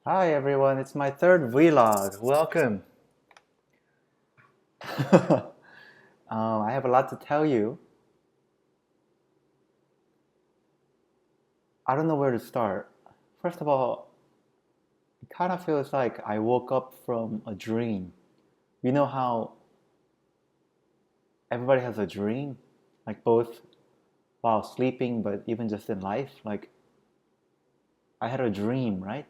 Hi everyone, it's my third vlog. Welcome. I have a lot to tell you. I don't know where to start. First of all, it kind of feels like I woke up from a dream. You know how everybody has a dream, like both while sleeping, but even just in life. Like I had a dream, right?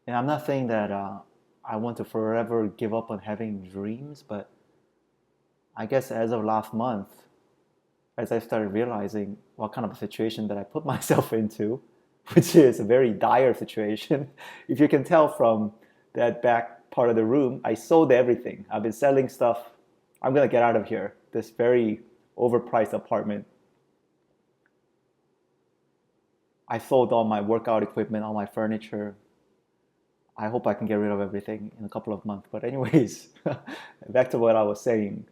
And I'm not saying that I want to forever give up on having dreams, but I guess as of last month, as I started realizing what kind of a situation that I put myself into, which is a very dire situation. If you can tell from that back part of the room, I sold everything. I've been selling stuff. I'm gonna get out of here. This very overpriced apartment. I sold all my workout equipment, all my furniture. I hope I can get rid of everything in a couple of months. But anyways, back to what I was saying.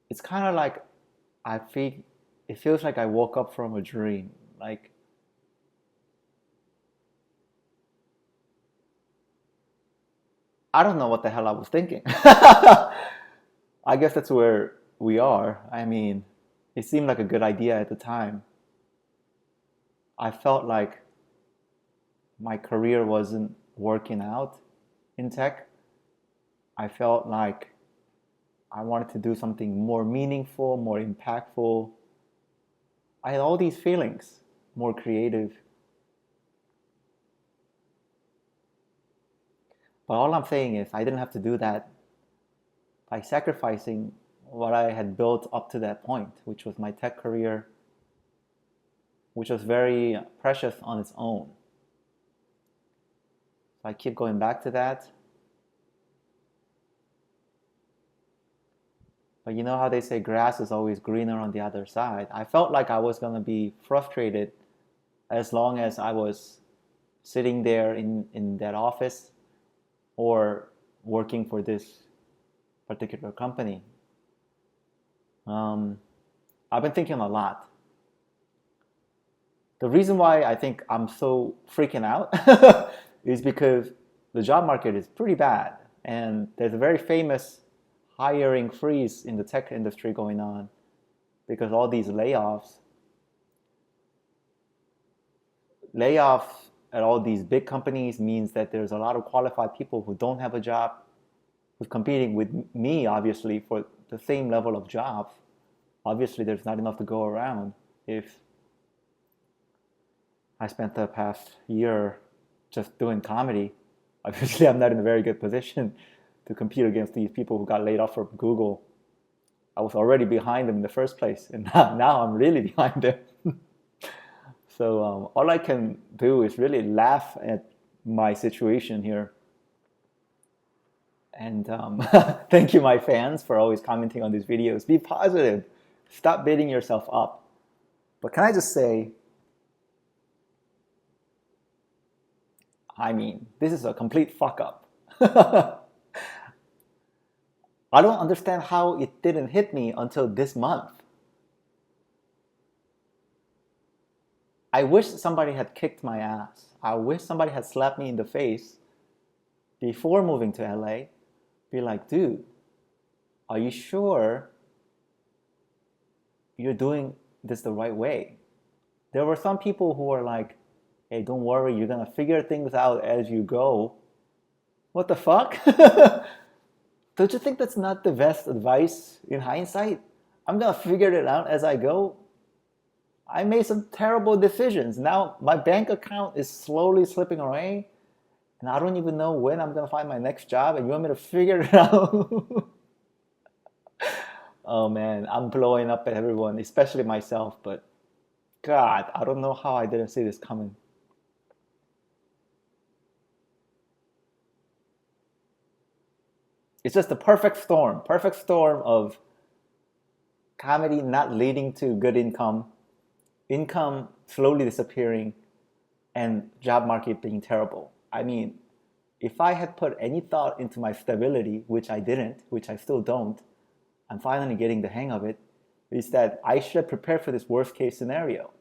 It's kind of like I feel it feels like I woke up from a dream. Like I don't know what the hell I was thinking. I guess that's where we are. I mean, it seemed like a good idea at the time. I felt like my career wasn't working out in tech. I felt like I wanted to do something more meaningful, more impactful. I had all these feelings, more creative. But all I'm saying is I didn't have to do that by sacrificing what I had built up to that point, which was my tech career, which was very precious on its own. So I keep going back to that. But you know how they say grass is always greener on the other side? I felt like I was going to be frustrated as long as I was sitting there in that office or working for this particular company. Um, I've been thinking a lot. The reason why I think I'm so freaking out is because the job market is pretty bad. And there's a very famous hiring freeze in the tech industry going on because all these layoffs at all these big companies means that there's a lot of qualified people who don't have a job who's competing with me, obviously, for the same level of jobs. Obviously, there's not enough to go around. If I spent the past year just doing comedy, obviously, I'm not in a very good position to compete against these people who got laid off from Google. I was already behind them in the first place, and now I'm really behind them. So all I can do is really laugh at my situation here. And thank you, my fans, for always commenting on these videos. Be positive. Stop beating yourself up. But can I just say, I mean, this is a complete fuck up. I don't understand how it didn't hit me until this month. I wish somebody had kicked my ass. I wish somebody had slapped me in the face before moving to LA. Be like, dude, are you sure you're doing this the right way? There were some people who were like, hey, don't worry, you're gonna figure things out as you go. What the fuck? Don't you think that's not the best advice in hindsight? I'm gonna figure it out as I go. I made some terrible decisions. Now my bank account is slowly slipping away, and I don't even know when I'm gonna find my next job, and you want me to figure it out? Oh man, I'm blowing up at everyone, especially myself, but God, I don't know how I didn't see this coming. It's just a perfect storm of comedy not leading to good income, income slowly disappearing, and job market being terrible. I mean, if I had put any thought into my stability, which I didn't, which I still don't, I'm finally getting the hang of it. is that I should have prepared for this worst case scenario.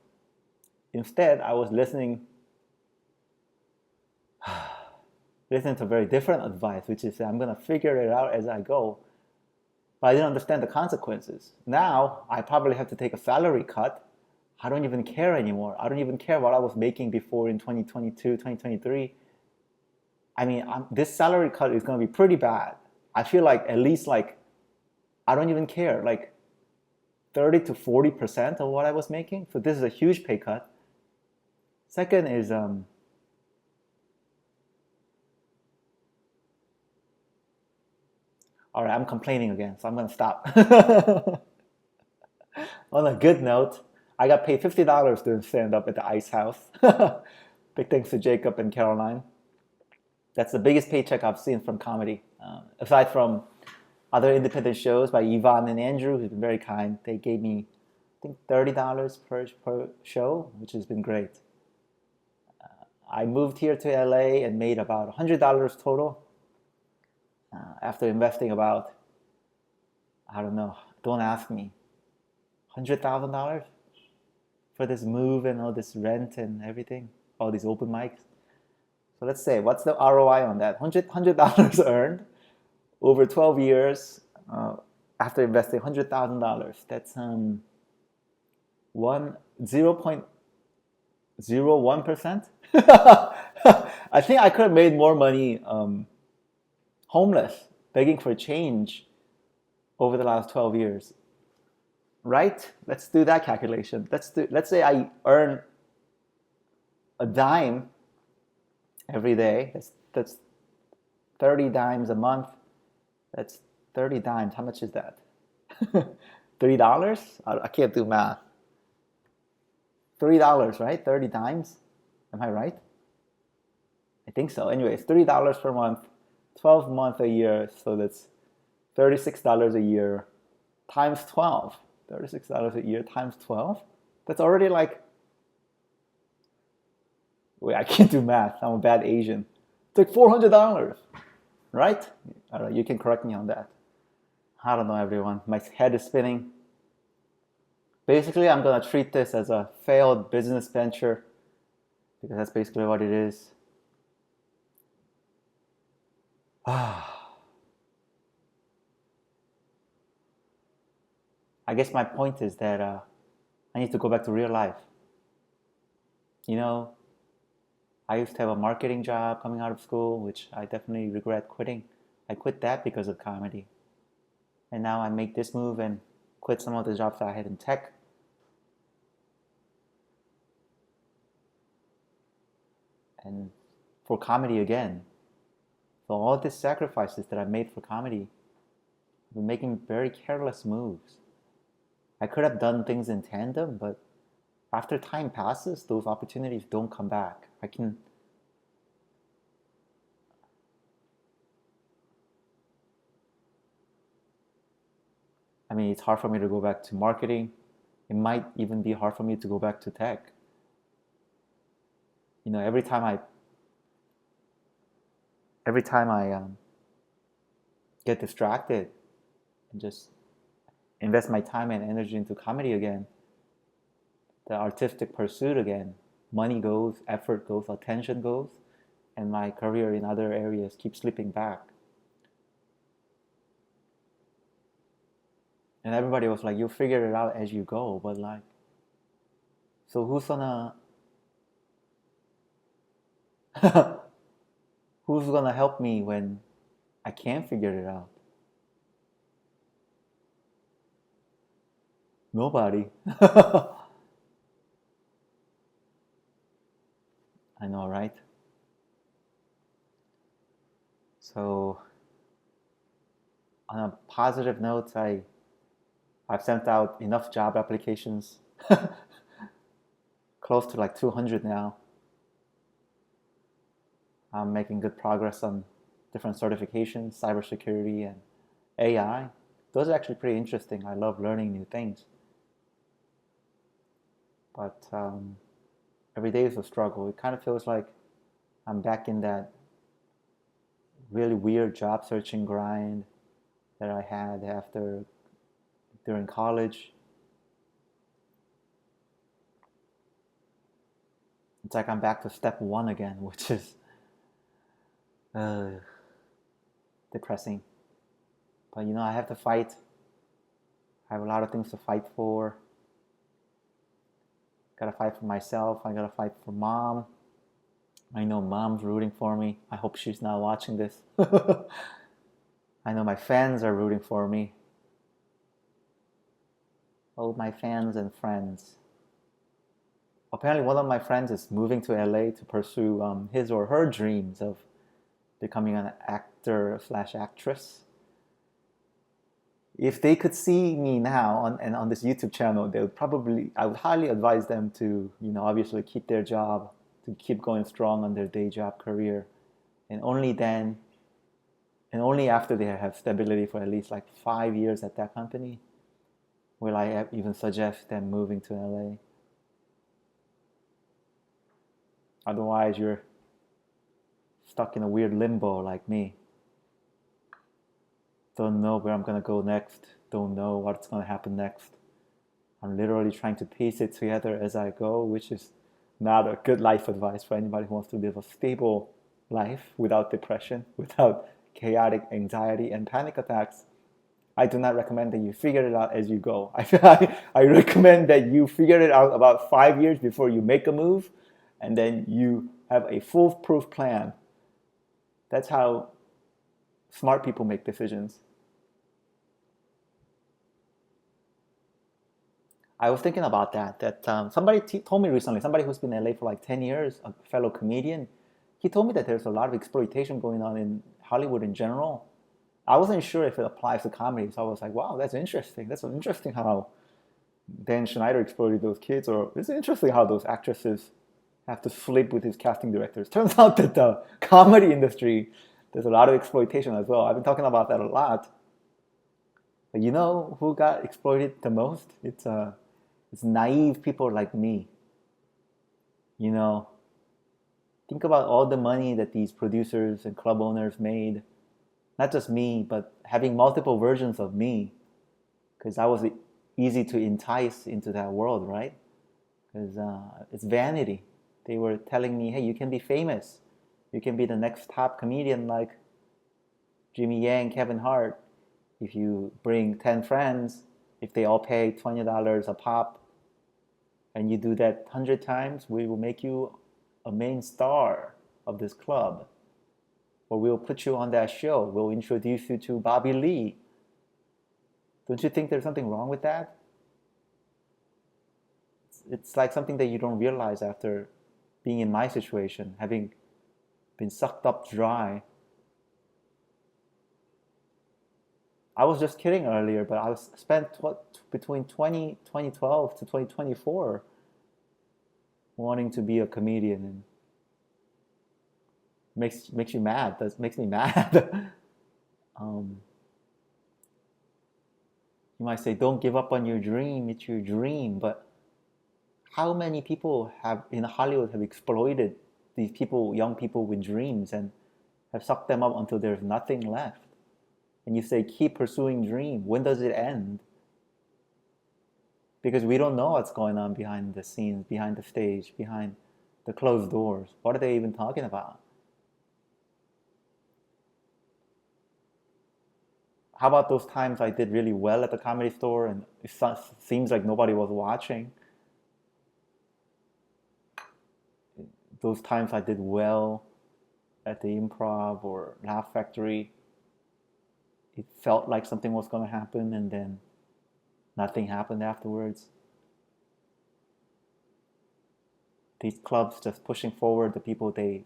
Instead, I was listening to very different advice, which is that I'm going to figure it out as I go. But I didn't understand the consequences. Now, I probably have to take a salary cut. I don't even care anymore. I don't even care what I was making before in 2022, 2023. I mean, this salary cut is going to be pretty bad. I feel like at least like, I don't even care, like 30 to 40% of what I was making. So this is a huge pay cut. Second is, all right, I'm complaining again, so I'm going to stop. On a good note, I got paid $50 doing stand-up at the Ice House. Big thanks to Jacob and Caroline. That's the biggest paycheck I've seen from comedy. Aside from other independent shows by Yvonne and Andrew, who've been very kind, they gave me, I think, $30 per show, which has been great. I moved here to LA and made about $100 total after investing about, I don't know, don't ask me, $100,000 for this move and all this rent and everything, all these open mics. So let's say, what's the ROI on that? $100 earned over 12 years after investing $100,000. That's 0.01%. I think I could have made more money homeless, begging for change over the last 12 years. Right? Let's do that calculation. Let's say I earn a dime every day. That's 30 dimes a month. That's 30 dimes. How much is that? $3? I can't do math. $3, right? 30 dimes. Am I right? I think so. Anyways, $3 per month, 12 months a year. So that's $36 a year times 12. $36 a year times 12. That's already like, wait, I can't do math. I'm a bad Asian. It's like $400, right? All right, you can correct me on that. I don't know, everyone. My head is spinning. Basically, I'm going to treat this as a failed business venture because that's basically what it is. I guess my point is that I need to go back to real life. You know, I used to have a marketing job coming out of school, which I definitely regret quitting. I quit that because of comedy. And now I make this move and quit some of the jobs that I had in tech. And for comedy again. So all these sacrifices that I made for comedy, I've been making very careless moves. I could have done things in tandem, but after time passes, those opportunities don't come back. I mean, it's hard for me to go back to marketing. It might even be hard for me to go back to tech. You know, every time I get distracted and just invest my time and energy into comedy again, the artistic pursuit again, money goes, effort goes, attention goes, and my career in other areas keeps slipping back. And everybody was like, you'll figure it out as you go, but like, so who's gonna help me when I can't figure it out? Nobody. I know, right? So on a positive note, I've sent out enough job applications, close to like 200 now. I'm making good progress on different certifications, cybersecurity and AI. Those are actually pretty interesting. I love learning new things. But every day is a struggle. It kind of feels like I'm back in that really weird job searching grind that I had during college. It's like I'm back to step one again, which is uh, depressing. But I have to fight. I have a lot of things to fight for. Gotta fight for myself. I gotta fight for mom. I know mom's rooting for me. I hope she's not watching this. I know my fans are rooting for me. Oh, my fans and friends. Apparently, one of my friends is moving to LA to pursue his or her dreams of becoming an actor slash actress. If they could see me now on this YouTube channel, they would probably, I would highly advise them to, obviously keep their job, to keep going strong on their day job career. And only then, and only after they have stability for at least like 5 years at that company, will I even suggest them moving to LA. Otherwise, you're stuck in a weird limbo like me. Don't know where I'm gonna go next. Don't know what's gonna happen next. I'm literally trying to piece it together as I go, which is not a good life advice for anybody who wants to live a stable life without depression, without chaotic anxiety and panic attacks. I do not recommend that you figure it out as you go. I recommend that you figure it out about 5 years before you make a move, and then you have a foolproof plan. That's how smart people make decisions. I was thinking about that somebody told me recently, somebody who's been in LA for like 10 years, a fellow comedian, he told me that there's a lot of exploitation going on in Hollywood in general. I wasn't sure if it applies to comedy, so I was like, wow, that's interesting. That's interesting how Dan Schneider exploited those kids, or it's interesting how those actresses have to flip with his casting directors. Turns out that the comedy industry, there's a lot of exploitation as well. I've been talking about that a lot. But you know who got exploited the most? It's naive people like me. You know, think about all the money that these producers and club owners made. Not just me, but having multiple versions of me, because I was easy to entice into that world, right? Because it's vanity. They were telling me, hey, you can be famous. You can be the next top comedian like Jimmy Yang, Kevin Hart. If you bring 10 friends, if they all pay $20 a pop, and you do that 100 times, we will make you a main star of this club. Or we'll put you on that show. We'll introduce you to Bobby Lee. Don't you think there's something wrong with that? It's like something that you don't realize after being in my situation, having been sucked up dry. I was just kidding earlier, but I spent between 2012 to 2024 wanting to be a comedian, and makes you mad. That makes me mad. um, you might say, don't give up on your dream. It's your dream, but how many people have in Hollywood have exploited these people, young people with dreams, and have sucked them up until there's nothing left? And you say, keep pursuing dream. When does it end? Because we don't know what's going on behind the scenes, behind the stage, behind the closed doors. What are they even talking about? How about those times I did really well at the Comedy Store and it seems like nobody was watching? Those times I did well at the Improv or Laugh Factory, it felt like something was going to happen and then nothing happened afterwards. These clubs just pushing forward the people they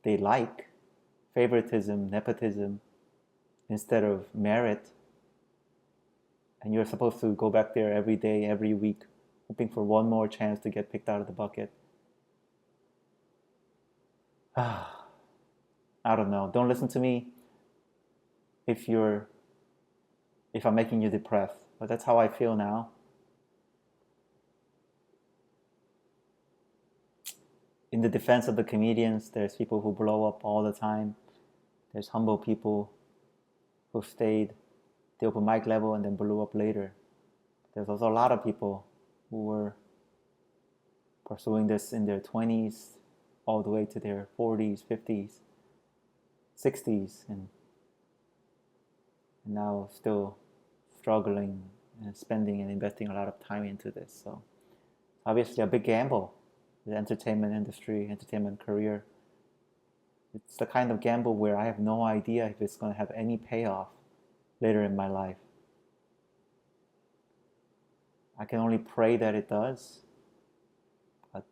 like, favoritism, nepotism, instead of merit. And you're supposed to go back there every day, every week, hoping for one more chance to get picked out of the bucket. I don't know. Don't listen to me if I'm making you depressed. But that's how I feel now. In the defense of the comedians, there's people who blow up all the time. There's humble people who stayed the open mic level and then blew up later. There's also a lot of people who were pursuing this in their 20s all the way to their 40s, 50s, 60s, and now still struggling and spending and investing a lot of time into this. So obviously a big gamble, the entertainment industry, entertainment career. It's the kind of gamble where I have no idea if it's going to have any payoff later in my life. I can only pray that it does, but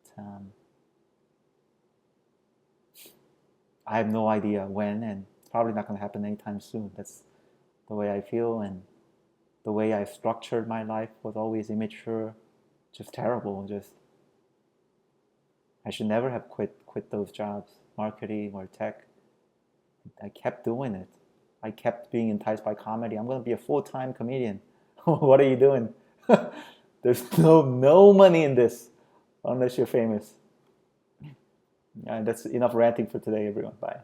I have no idea when, and it's probably not going to happen anytime soon. That's the way I feel, and the way I structured my life was always immature, just terrible. Just I should never have quit those jobs, marketing or tech. I kept doing it. I kept being enticed by comedy. I'm going to be a full-time comedian. What are you doing? There's no money in this unless you're famous. That's enough ranting for today, everyone. Bye.